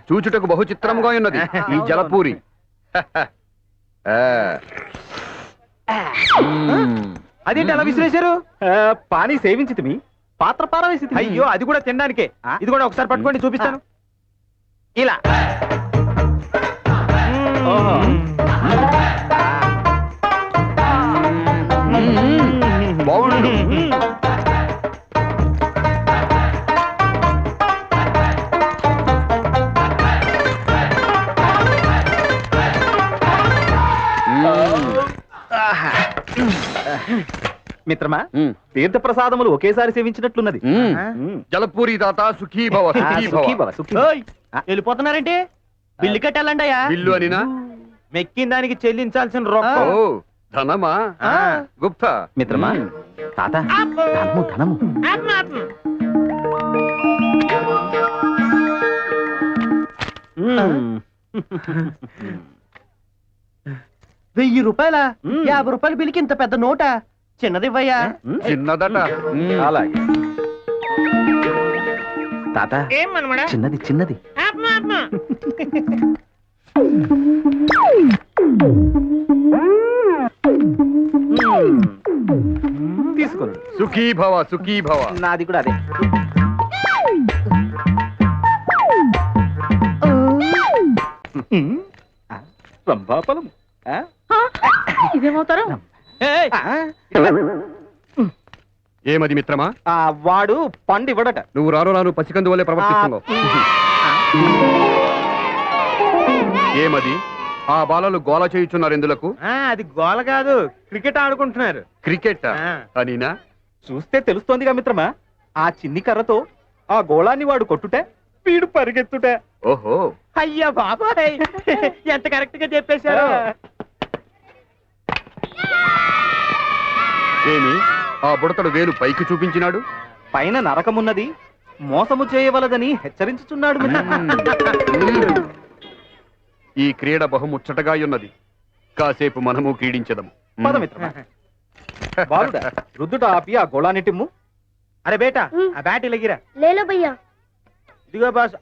చూచుటకు బహు చిత్రముగా ఉన్నది ఈ జలపూరి. అదేంటి అలా విసిరేశారు? పానీ సేవించి మీ పాత్ర పారవేసి. అయ్యో, అది కూడా తినడానికే. ఇది కూడా ఒకసారి పట్టుకోండి, చూపిస్తాను. ఇలా బాగుండు. మిత్రమా, తీర్థ ప్రసాదములు ఒకేసారి సేవించినట్లున్నది. జలపూరి తాత సుఖీభవ. వెళ్ళిపోతున్నారంటే బిల్లు కట్టాలండి. బిల్లు అనినా? మెక్కిన దానికి చెల్లించాల్సిన రొక్కం. ధనమా? గుప్తా. మిత్రమా, తాత ధనము ధనము. 1000 రూపాయల 50 రూపాయల బిల్లుకి ఇంత పెద్ద నోట? చిన్నదివ్వయ్యా. చిన్నదట. అలాగే తాత, చిన్నది చిన్నది. తీసుకోండి. సుఖీభవ సుఖీభవ. నాది కూడా అదే. రంభాఫలం. ఇదేమవుతారు? ఏమది మిత్రమా? వాడు పండు ఇవ్వడట. నువ్వు రాను రాను పసికందు వల్లే ప్రవర్తిస్తున్నావు. ఏమది? ఆ బాలలు గోల చేయుచున్నారు ఎందులకు? అది గోల కాదు, క్రికెట్ ఆడుకుంటున్నారు. క్రికెట్ అనినా? చూస్తే తెలుస్తోందిగా మిత్రమా, ఆ చిన్ని కర్రతో ఆ గోళాన్ని వాడు కొట్టుటే వీడు పరిగెత్తుటే. ఓహో, అయ్యా బాబాయ్, ఎంత కరెక్ట్ గా చెప్పేశారు. ఏమి ఆ బుడతడు వేలు పైకి చూపించినాడు? పైన నరకమున్నది, మోసము చేయవలదని హెచ్చరించుచున్నాడు. ఈ క్రీడ బహుముచ్చటగా ఉన్నది. కాసేపు మనము క్రీడించదము. రుద్దుట ఆపి ఆ గోళాన్నిటిమ్ము. అరే బేటా, ఆ బ్యాట్ ఇలాగిరా. లేలో భయ్యా. ఇదిగో బాస్.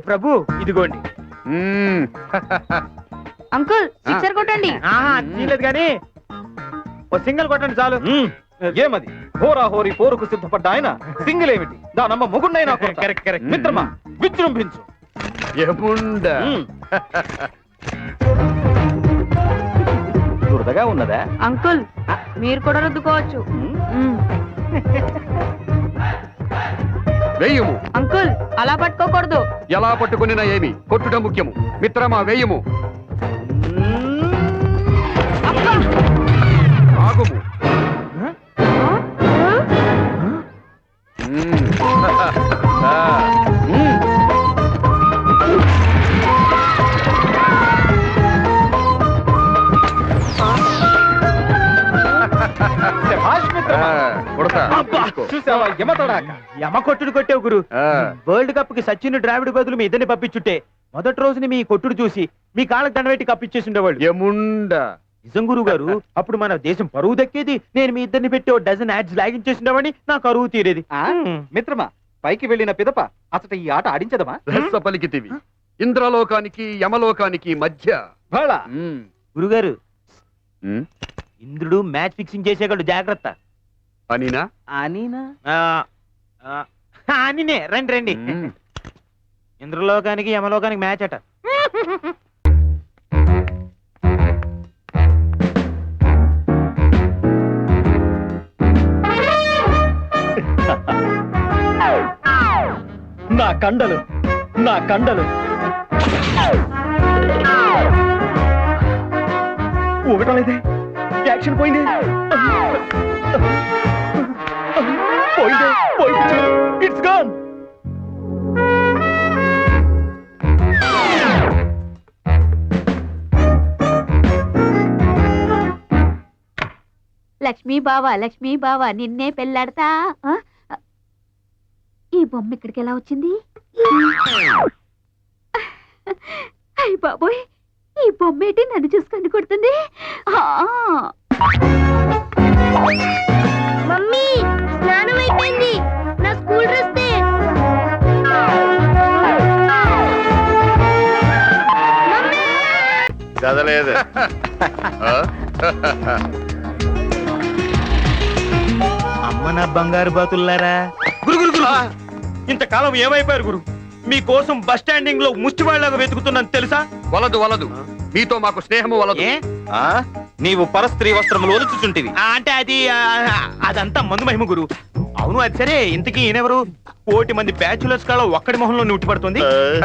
ప్రభు ఇదిగోండి. అంకుల్ సిక్సర్ కొట్టండి. తీయలేదు కానీ ఓ సింగిల్ కొట్టండి చాలు. ఏమది? హోరా హోరీ పోరుకు సిద్ధపడ్డ ఆయన సింగిల్ ఏమిటి? దానమ్మ ముగుండైనా. Correct correct. మిత్రమా, విజృంభించు. దురదగా ఉన్నదా? అంకుల్ మీరు కూడా రుద్దుకోవచ్చు. వేయము. అంకుల్ అలా పట్టుకోకూడదు. ఎలా పట్టుకునినా ఏమి, కొట్టుట ముఖ్యము. మిత్రమా, వేయము. ఆగుము. యమ కొట్టుడు కొట్టావు గురు. వరల్డ్ కప్ కి సచిన్ ద్రావిడ్ బదులు మీ ఇద్దరిని పంపించుంటే మొదటి రోజుని మీ కొట్టుడు చూసి మీ కాళ్ళకి దండబెట్టి కప్పిచ్చేసి ఉండేవాళ్ళు. నిజం గురువు గారు, అప్పుడు మన దేశం పరువు దక్కేది. నేను మీ ఇద్దరిని పెట్టి 1 డజన్ యాడ్స్ లాగించేసిండేవాడిని, నా కరువు తీరేది. మిత్రమా, పైకి వెళ్ళిన పిదప అసలు ఈ ఆట ఆడించదమా? పలికితివి. ఇంద్రలోకానికి యమలోకానికి మధ్య. గురుగారు, ఇంద్రుడు మ్యాచ్ ఫిక్సింగ్ చేసేవాళ్ళు, జాగ్రత్త. అనినా? అనినా? అనినే. రండి రండి. ఇంద్రలోకానికి యమలోకానికి మ్యాచ్ అట. నా కండలు, నా కండలు. ఊగటం లేదే, యాక్షన్ పోయింది. పోయిందే, పోయింది. It's gone. లక్ష్మీ బావా నిన్నే పెళ్ళాడతా. ఈ బొమ్మ ఇక్కడికి ఎలా వచ్చింది? అయ్య బాబోయ్, ఈ బొమ్మ ఏంటి నన్ను చూసుకొని కొడుతుంది? మమ్మీ, స్నానం అయిపోయింది. నా స్కూల్ డ్రెస్ లేదు. ఆ? అమ్మ నా బంగారు బాతుల్లారా. గురు గురు గురు ఇంతకాలం ఏమైపోయారు గురు? మీకోసం బస్ స్టాండింగ్ లో ముష్టి వాళ్ళగా వెతుకుతున్నాను తెలుసా? వలదు వలదు, మీతో మాకు స్నేహము వలదు. ఏ? నీవు పరస్త్రీ వస్త్రములు ఒలుచుచుంటివి. అంటే అది అదంతా మందు మహిమ గురు. అవును అది సరే, ఇంతకీ ఈయనెవరు? 1,000 మంది బ్యాచులర్స్ కాళ్ళ ఒక్కడి మొహంలో నుట్టి పడుతుంది.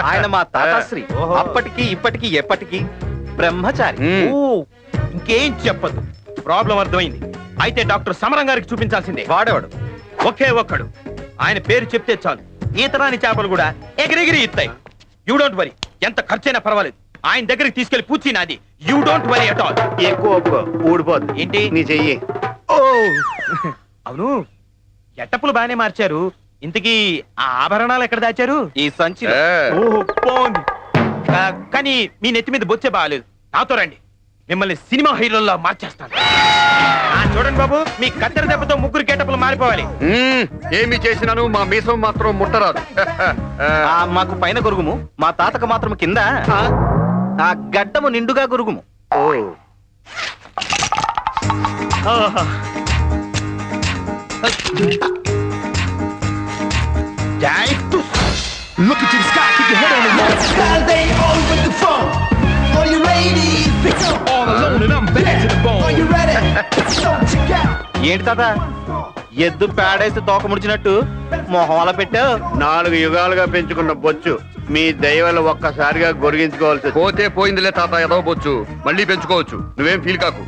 ఆయన మా తాతాశ్రీ. ఓహో. అప్పటికి ఇప్పటికి ఎప్పటికి బ్రహ్మచారి. మ్మ్. ఓ, ఇంకేం చెప్పదు. ప్రాబ్లం అర్థమైంది. అయితే డాక్టర్ సమరం గారికి చూపించాల్సిందే. వాడేవాడు ఒకే ఒక్కడు. ఆయన పేరు చెప్తే చాలు, ఈతరాని చేపలు కూడా ఎగిరెగిరి ఇస్తాయి. యూ డోంట్ వరీ, ఎంత ఖర్చైనా పర్వాలేదు. ఆయన దగ్గరికి తీసుకెళ్లి పూచి నాది. You don't worry at all. ఎక్కువ ఒప్పుకో, ఊడిపోద్ది. ఏంటి? నీ చెయ్యి. ఓ అవును, ఎట్టప్పులు బానే మార్చారు. ఇంతకీ ఆ ఆభరణాలు ఎక్కడ దాచారు? ఈ సంచి ఏ, ఓహో బాగుంది. కానీ మీ నెత్తి మీద బొచ్చే బాగాలేదు. నాతో రండి, మిమ్మల్ని సినిమా హీరోల్లో మార్చేస్తాను. చూడండి బాబు, మీ కత్తెర దెబ్బతో ముగ్గురు గెటప్పులు మారిపోవాలి. ఏమి చేసినాను మా మీసం మాత్రం ముట్టరాదు. మాకు పైన గొరుగుము, మా తాతకు మాత్రం కింద ఆ గడ్డము నిండుగా గొరుగుము. ఆహా. జై తుస్. Look into the sky, keep your head on the wall. Guys ain't all with the phone. All you ladies, pick up. All alone and I'm bad to the Are bone. you ready? So check out. ఏంటి తాత, ఎద్దు పేడేసి తోక ముడిచినట్టు మొహం అలా పెట్టావు? 4 యుగాలుగా పెంచుకున్న బొచ్చు మీ దయవల్ల ఒక్కసారిగా గొరిగించుకోవాల్సి వచ్చింది. పోతే పోయిందిలే తాత, ఎదవబోచ్చు. మళ్ళీ పెంచుకోవచ్చు, నువ్వేం ఫీల్ కాకు.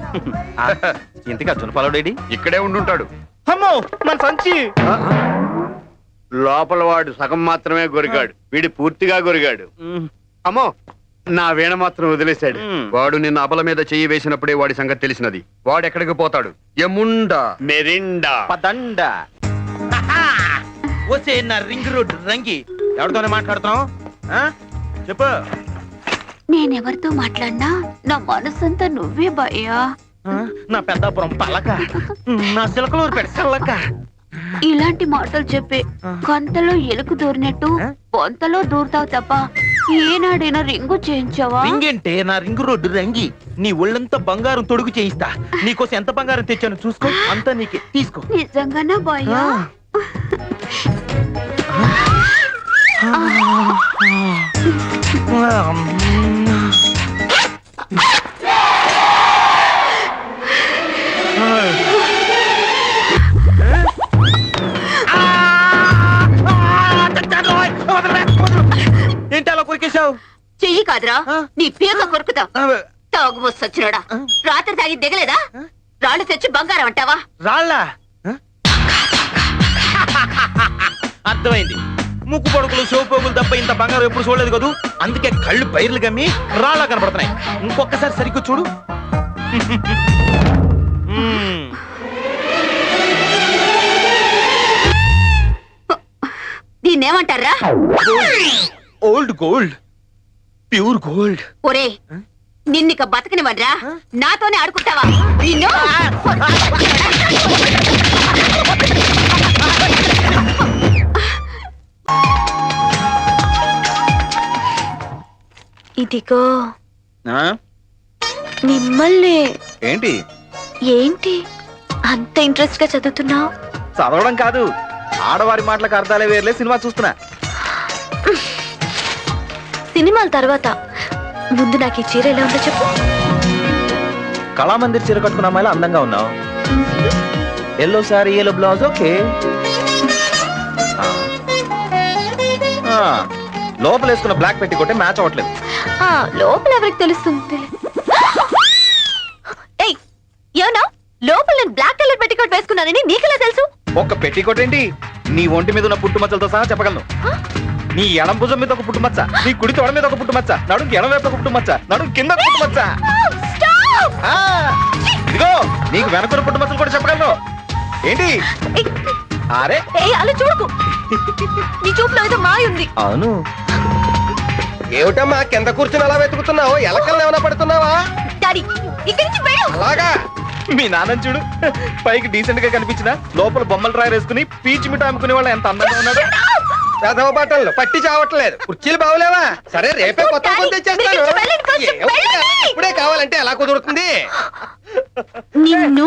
ఇంతగా చునపాలడేడి? ఇక్కడే ఉండుంటాడు. అమ్మో మన సంచి. లోపల వాడు సగం మాత్రమే గొరిగాడు, వీడి పూర్తిగా గొరిగాడు. అమ్మో, నా వీణ మాత్రం వదిలేశాడు. వాడు నిన్న అబల మీద చెయ్యి వేసినప్పుడే వాడి సంగతి తెలిసినది. వాడెక్కడికి పోతాడు? ఎముండా మెరిండా. పదండ. వస్తే నా రింగ్ రోడ్ రంగి. ఎవరితోనే మాట్లాడుతున్నావు? ఆ? చెప్పు. నేనెవరితో మాట్లాడినా నా మనసంతా నువ్వే భయ్యా. ఆ? నా పెద్దాపురం పలక, నా సిలకలూరు పెడ సల్లక. ఇలాంటి మాటలు చెప్పి కొంతలో ఎలుకు దూరినట్టు పొంతలో దూరుతావు తప్ప ఏనాడైనా రింగు చేయించావా? రింగ్ అంటే నా రింగ్ రోడ్డు రంగి. నీ ఒళ్ళంతా బంగారం తొడుగు చేయిస్తా. నీకోసం ఎంత బంగారం తెచ్చాను చూసుకో, అంతా నీకే. తీసుకో. నిజంగానా భయ్యా? ఏంటి అలా కొరికేశావు? చెయ్యి కాదురా, నీ పీక కొరుకుతా. ఆ, తాగుబోసు సచ్చినోడా, రాత్రి తాగి దిగలేదా? రాళ్ళు తెచ్చి బంగారం అంటావా? రాళ్ళ అర్థమైంది. ముక్కు పొడుకులు షోపోగులు తప్ప ఇంత బంగారం ఎప్పుడు చూడలేదు కదూ. అందుకే కళ్ళు బైర్లు గమ్మి రాళ్ళ కనపడుతున్నాయి. ఇంకొకసారి సరిగ్గా చూడు. దీన్నేమంటారా? Old gold, pure gold. ఒరే, నిన్నిక బతకనివ్వడ్రా. నాతోనే ఆడుకుంటావా? నిన్ను ఇదిగో మిమ్మల్ని. ఏంటి ఏంటి అంత ఇంట్రెస్ట్ గా చదువుతున్నావు? చదవడం కాదు, ఆడవారి మాటలకు అర్థాలే వేర్లే. సినిమా చూస్తున్నా. సినిమాల తర్వాత ముందు నాకు ఈ చీర ఎలా ఉందో చెప్పు. కళామందిర్ చీర కట్టుకున్న అమ్మాయిలా అందంగా ఉన్నావు. Yellow sorry, yellow blouse, okay. లోపల వేసుకున్న బ్లాక్ పెట్టి కొట్టే మ్యాచ్ అవ్వట్లేదు. లోపల ఎవరికి తెలుస్తుంది? ఏయ్, ఏమన్నా? లోపల నేను బ్లాక్ కలర్ పెట్టికోట్ వేసుకున్నానని నీకెలా తెలుసు? ఒక్క పెట్టి కొట్టేంటి, నీ ఒంటి మీద ఉన్న పుట్టుమచ్చలతో సహా చెప్పగలను. నీ ఎడం భుజం మీద ఒక పుట్టుమచ్చ, నీ కుడి తొడ మీద ఒక పుట్టుమచ్చ, నడుం ఎడం వైపు ఒక పుట్టుమచ్చ, నడుం కింద ఒక పుట్టుమచ్చ. ఆ, ఇదిగో నీకు వెనకున్న పుట్టుమచ్చలు కూడా చెప్పగలను. ఏంటి? అరే అలా చూడకు, నీ చూపులో ఏదో మాయ ఉంది. అవును. ఏమిటమ్మా కింద కూర్చుని అలా వెతుకుతున్నావు? ఎలకల్ని ఏమైనా పడుతున్నావా? డాడీ, ఇక్కడి నుంచి వెళ్ళు. అలాగా? మీ నాన్న చూడు, పైకి డీసెంట్ గా కనిపించిన లోపల బొమ్మలు ట్రై వేసుకుని పీచు మిఠాయి అమ్ముకునే వాళ్ళు ఎంత అందంగా ఉన్నాడు. చదవ బట్టలు పట్టి చావట్లేదు. కుర్చీలు బాగోలేవా? సరే రేపే కొత్త కొని తెచ్చేస్తాను. మీరు వెళ్ళండి, కొంచెం ఏమిటి? వెళ్ళండి. ఇప్పుడే కావాలి. కావాలంటే ఎలా కుదురుతుంది నిన్ను